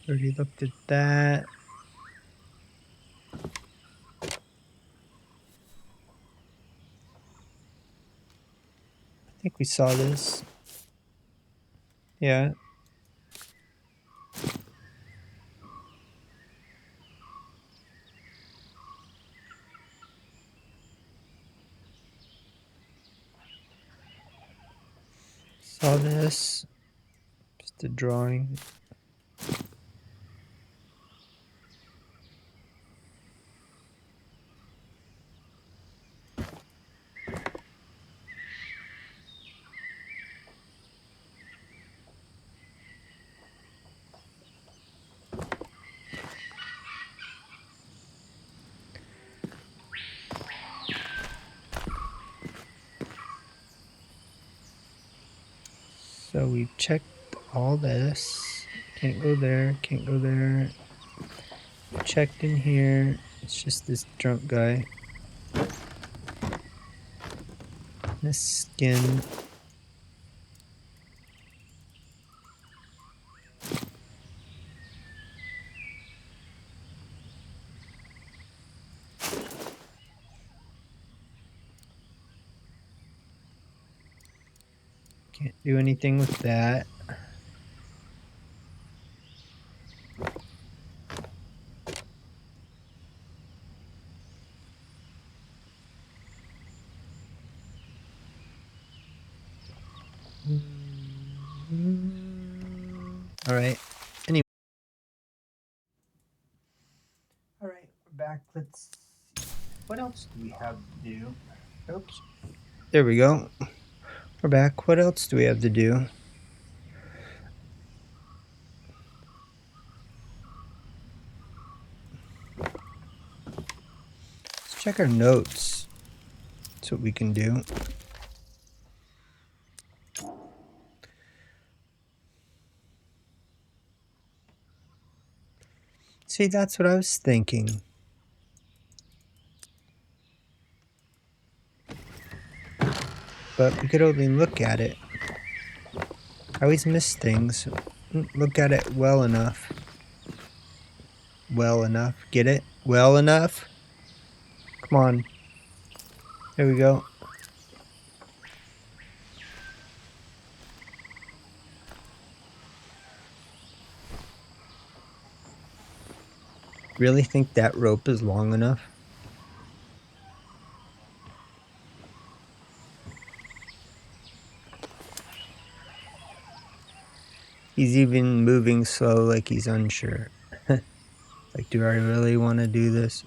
Already looked at that. I think we saw this. Yeah. Saw this. Just a drawing. So we've checked all this. Can't go there, can't go there. Checked in here. It's just this drunk guy. This skin. Can't do anything with that. Alright. Anyway. Alright, we're back. Let's see. What else do we have to do? Oops. There we go. We're back. What else do we have to do? Let's check our notes. That's what we can do. See, that's what I was thinking. But we could only look at it. I always miss things. Look at it well enough. Well enough. Get it? Well enough? Come on. There we go. Really think that rope is long enough? He's even moving slow like he's unsure. Like, do I really want to do this?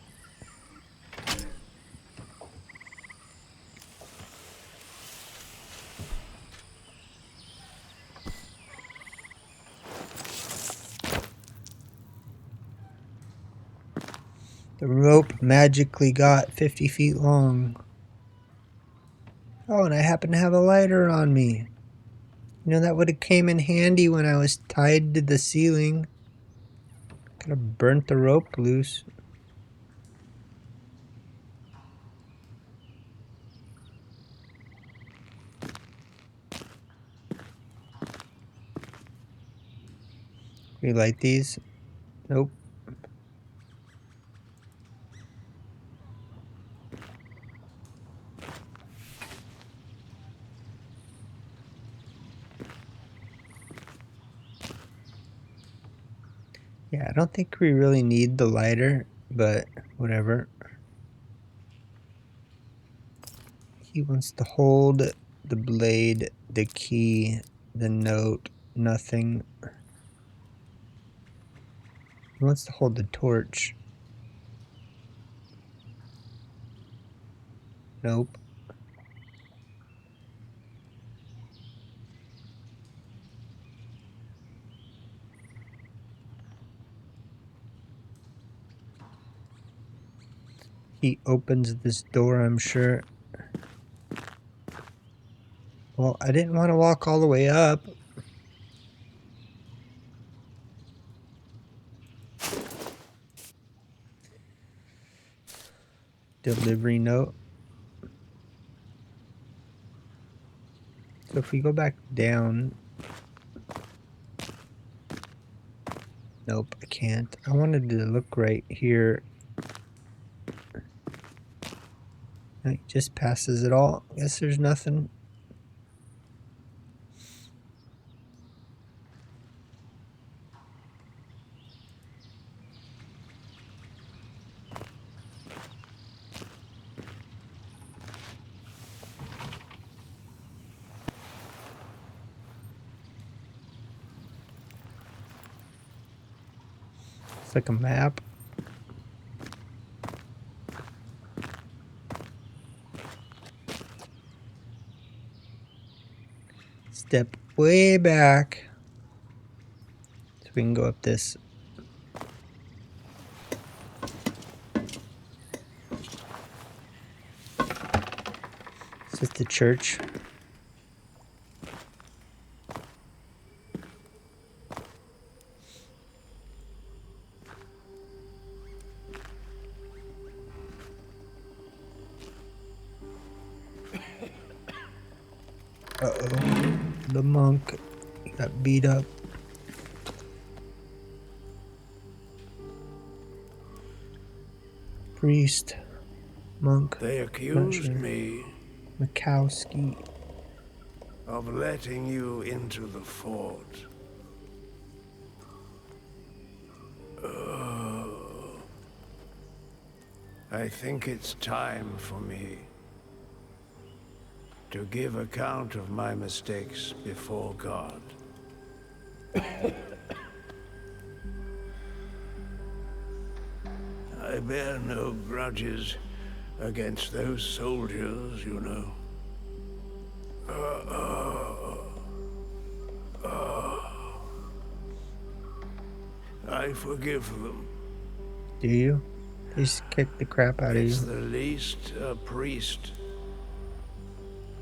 The rope magically got 50 feet long. Oh, and I happen to have a lighter on me. You know, that would have came in handy when I was tied to the ceiling. Could have burnt the rope loose. We light these? Nope. Yeah, I don't think we really need the lighter, but whatever. He wants to hold the blade, the key, the note, nothing. He wants to hold the torch. Nope. He opens this door, I'm sure. Well, I didn't want to walk all the way up. Delivery note. So if we go back down, Nope, I can't. I wanted to look right here. It just passes it all. Guess there's nothing. It's like a map. Step way back. So we can go up this. Is this the church? Uh-oh. The monk got beat up. Priest. Monk. They accused me Mikowski. of letting you into the fort. I think it's time for me to give account of my mistakes before God. I bear no grudges against those soldiers, you know. I forgive them. Do you? They just kicked the crap out of you. It's the least a priest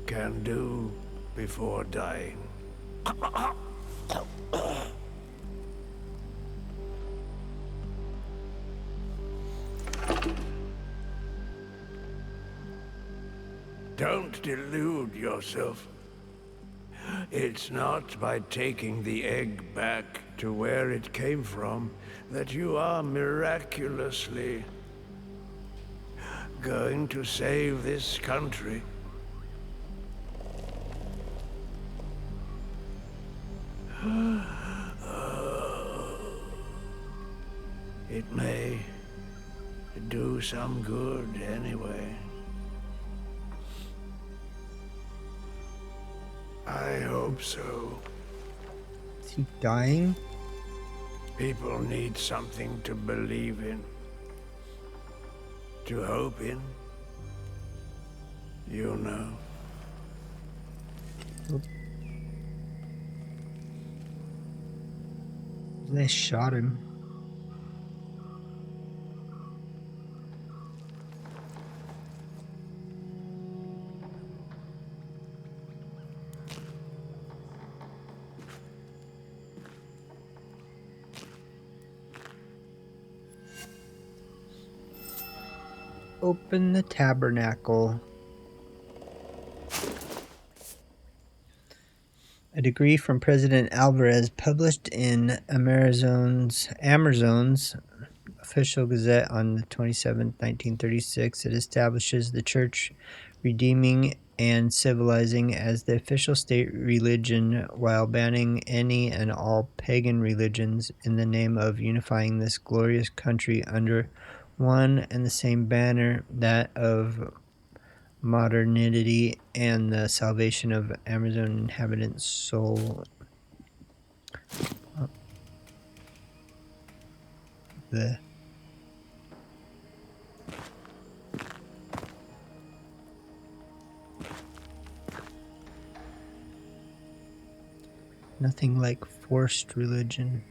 can do before dying. Don't delude yourself. It's not by taking the egg back to where it came from that you are miraculously going to save this country. It may do some good anyway. I hope so. Is he dying? People need something to believe in, to hope in. You know. They shot him. Open the tabernacle. A decree from President Alvarez published in Amerzone's official gazette on the 27th, 1936. It establishes the church redeeming and civilizing as the official state religion while banning any and all pagan religions in the name of unifying this glorious country under one and the same banner, that of modernity and the salvation of Amazon inhabitants' soul. The nothing like forced religion.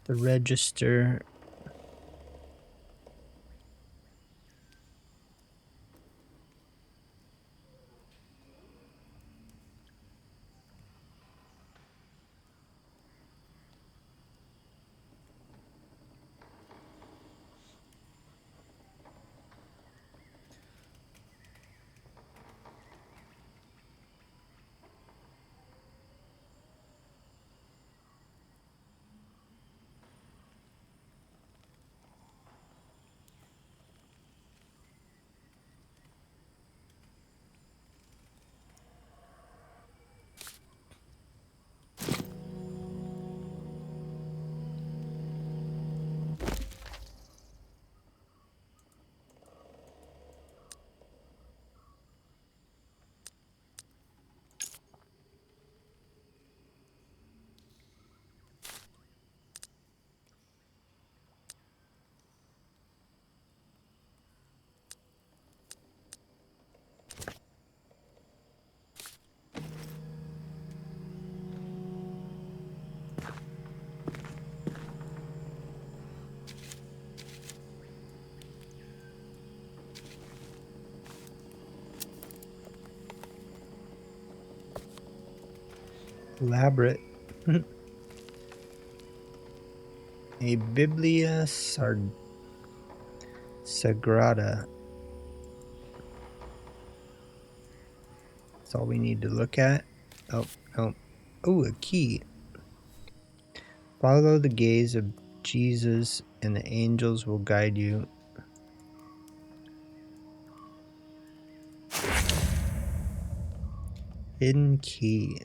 The register. Elaborate. A Biblia Sagrada. That's all we need to look at. Oh, no. Oh, a key. Follow the gaze of Jesus and the angels will guide you. Hidden key.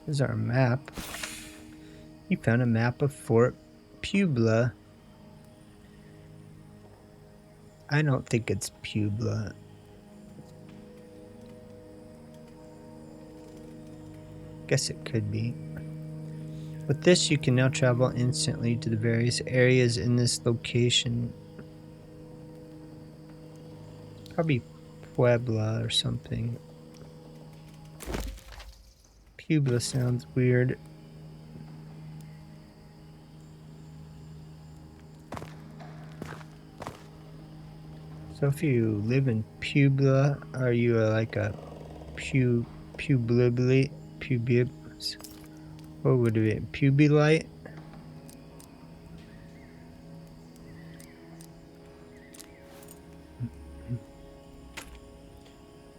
Here's our map. You found a map of Fort Puebla. I don't think it's Puebla. Guess it could be. With this, you can now travel instantly to the various areas in this location. Probably Puebla or something. Puebla sounds weird. So if you live in Puebla, are you like a Pueblibly? What would it be? Pueblite?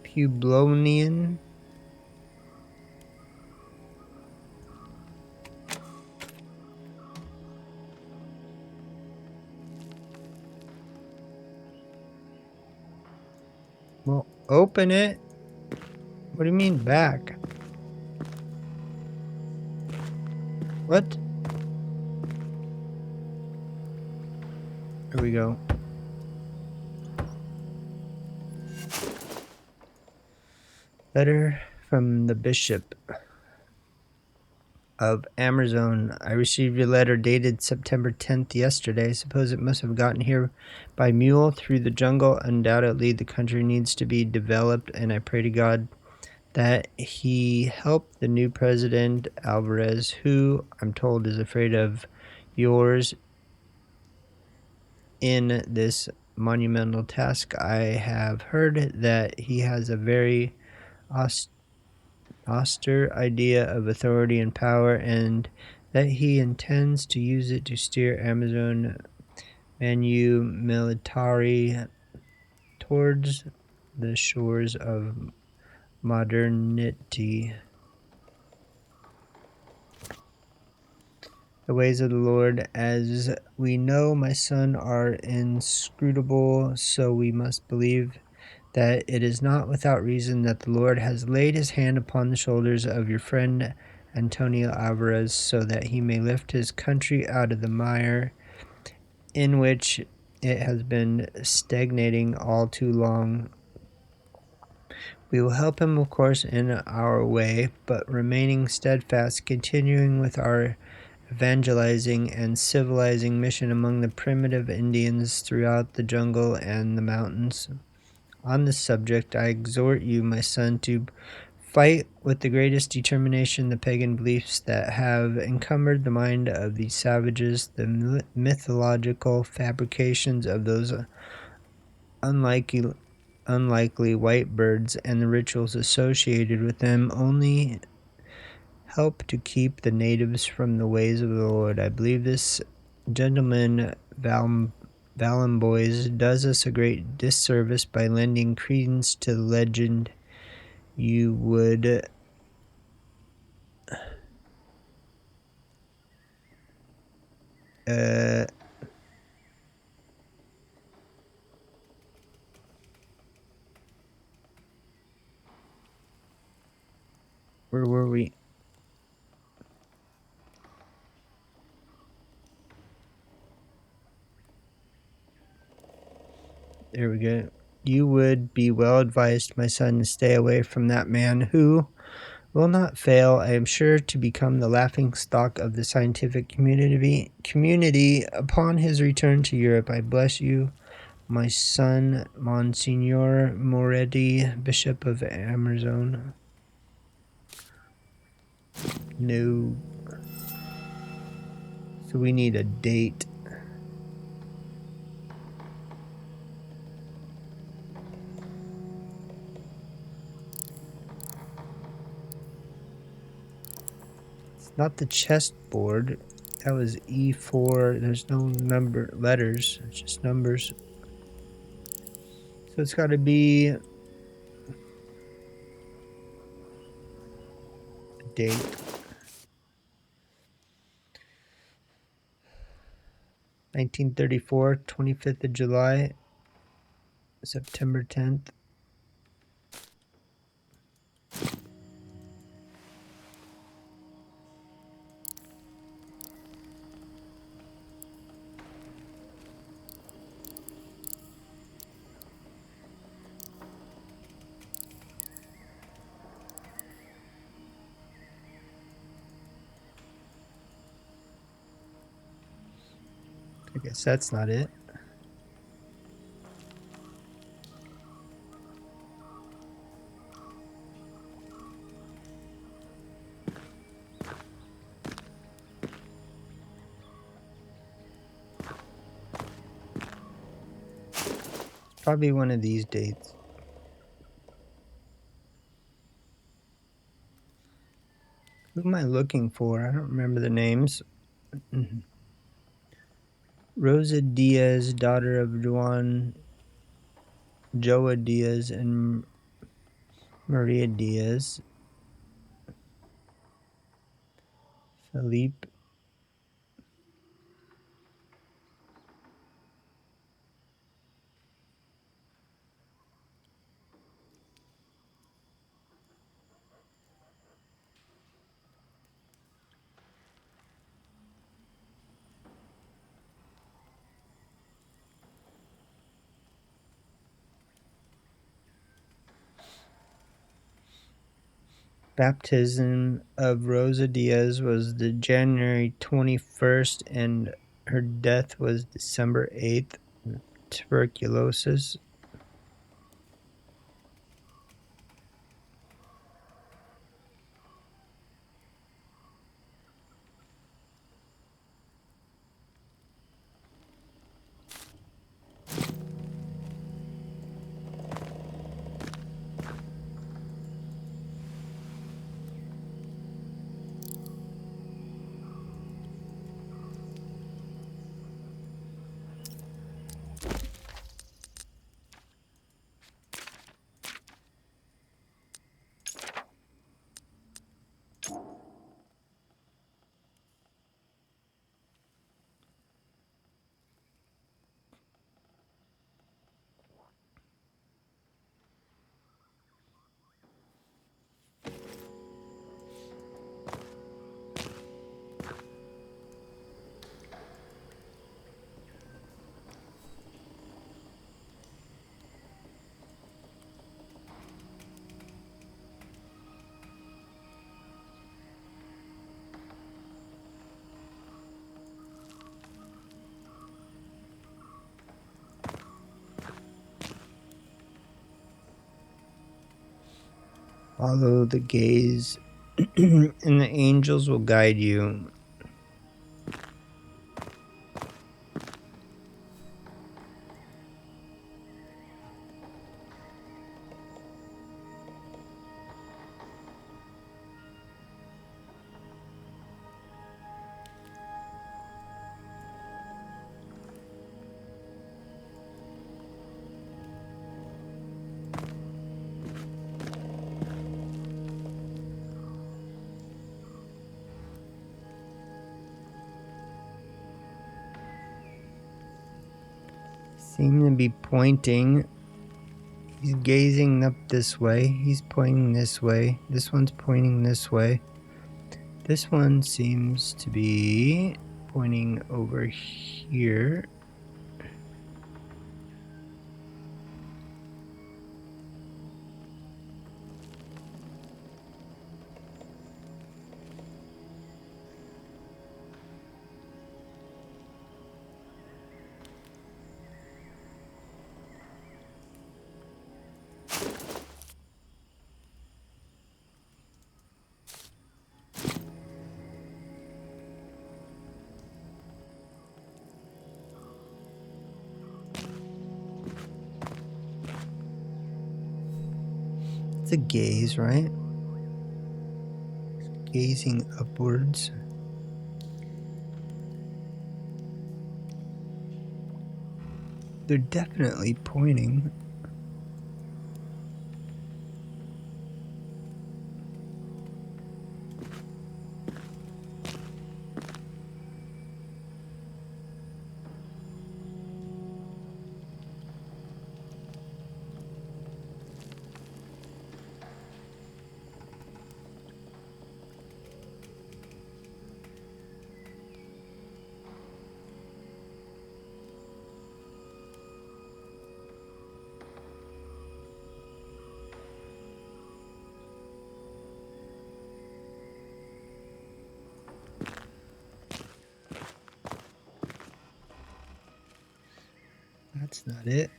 Pueblonian? Well, open it. What do you mean back? What? Here we go. Letter from the Bishop of Amerzone. I received your letter dated September 10th yesterday. I suppose it must have gotten here by mule through the jungle. Undoubtedly, the country needs to be developed, and I pray to God that he help the new president, Alvarez, who I'm told is afraid of yours in this monumental task. I have heard that he has a very austere idea of authority and power, and that he intends to use it to steer Amazon Manu Militari towards the shores of modernity. The ways of the Lord, as we know, my son, are inscrutable, so we must believe that it is not without reason that the Lord has laid his hand upon the shoulders of your friend Antonio Alvarez, so that he may lift his country out of the mire in which it has been stagnating all too long. We will help him, of course, in our way, but remaining steadfast, continuing with our evangelizing and civilizing mission among the primitive Indians throughout the jungle and the mountains. On this subject, I exhort you, my son, to fight with the greatest determination the pagan beliefs that have encumbered the mind of these savages, the mythological fabrications of those unlikely white birds, and the rituals associated with them only help to keep the natives from the ways of the Lord. I believe this gentleman Valembois does us a great disservice by lending credence to the legend. You would where were we? There we go. You would be well advised, my son, to stay away from that man who will not fail, I am sure, to become the laughing stock of the scientific community upon his return to Europe. I bless you, my son, Monsignor Moretti, Bishop of Amerzone. No. So we need a date. It's not the chessboard. That was E4. There's no number letters. It's just numbers. So it's got to be a date. 1934, 25th of July, September 10th. I guess that's not it. It's probably one of these dates. Who am I looking for? I don't remember the names. Rosa Diaz, daughter of Juan Joa Diaz and Maria Diaz. Felipe. Baptism of Rosa Diaz was the January 21st and her death was December 8th. Tuberculosis. Follow the gaze, and the angels will guide you. Seem to be pointing. He's gazing up this way. He's pointing this way. This one's pointing this way. This one seems to be pointing over here. That's a gaze, right? Gazing upwards. They're definitely pointing. That's not it.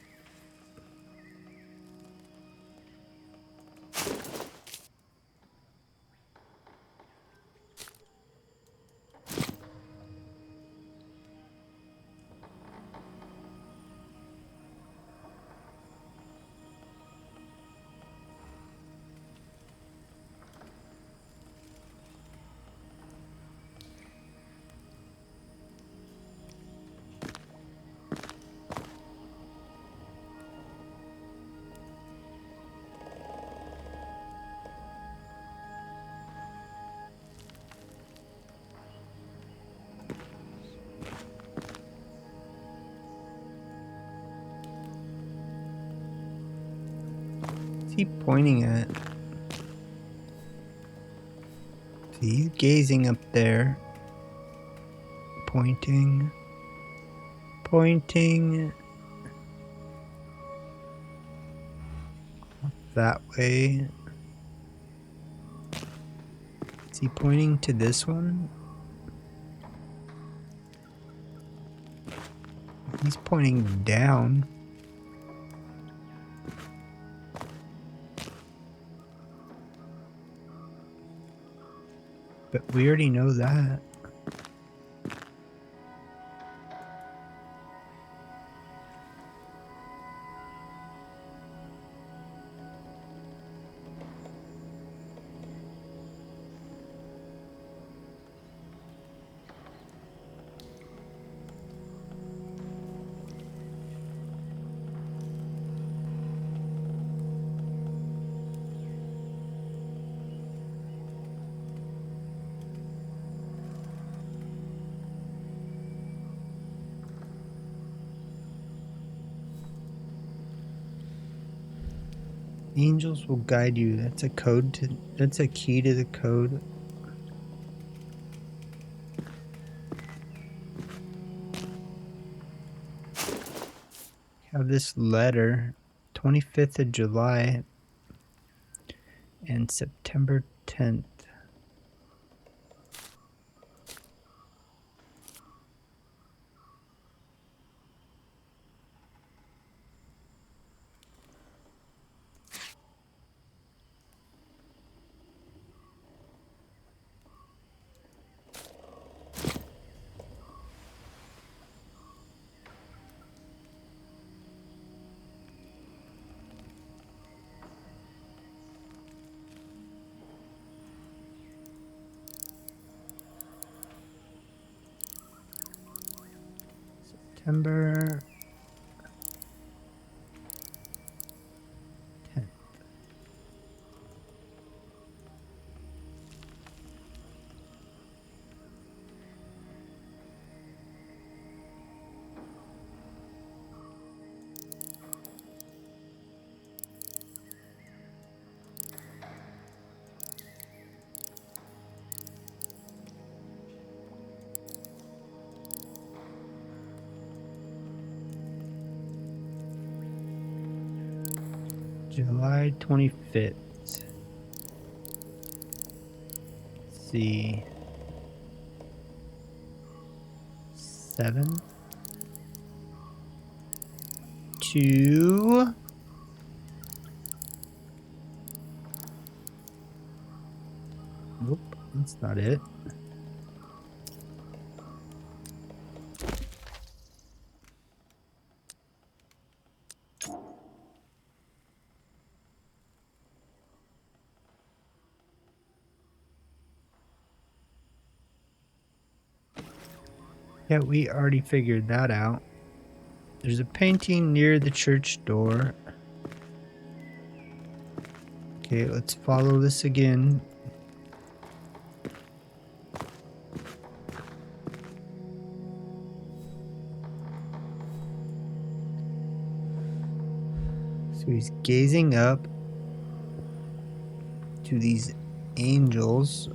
What's he pointing at? See, he's gazing up there. Pointing. Pointing. That way. Is he pointing to this one? He's pointing down. But we already know that. Angels will guide you. That's a code to. That's a key to the code. Have this letter, 25th of July and September 10th. September 10th. July 25th. Let's see. 7 2 Nope, that's not it. Yeah, we already figured that out. There's a painting near the church door. Okay, let's follow this again. So he's gazing up to these angels.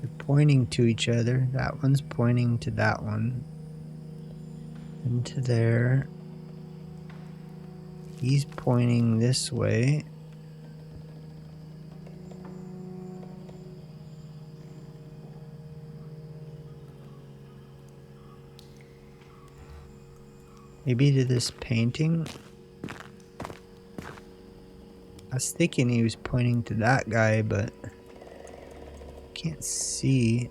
They're pointing to each other. That one's pointing to that one. And to there. He's pointing this way. Maybe to this painting. I was thinking he was pointing to that guy, but can't see.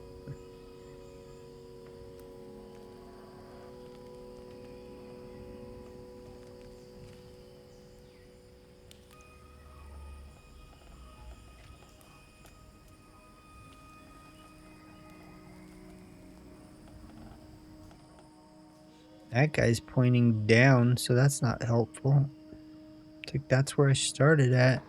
That guy's pointing down, so that's not helpful. I think that's where I started at.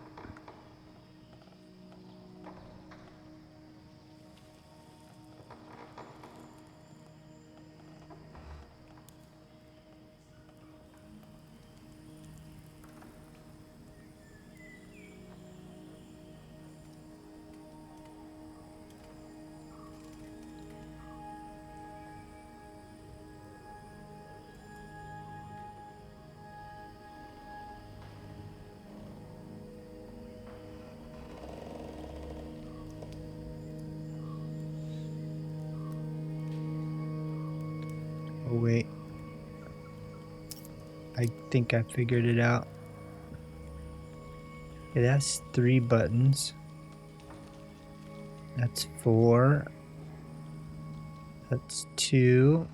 Oh wait. I think I figured it out. Okay, that's 3 buttons. That's 4. That's 2.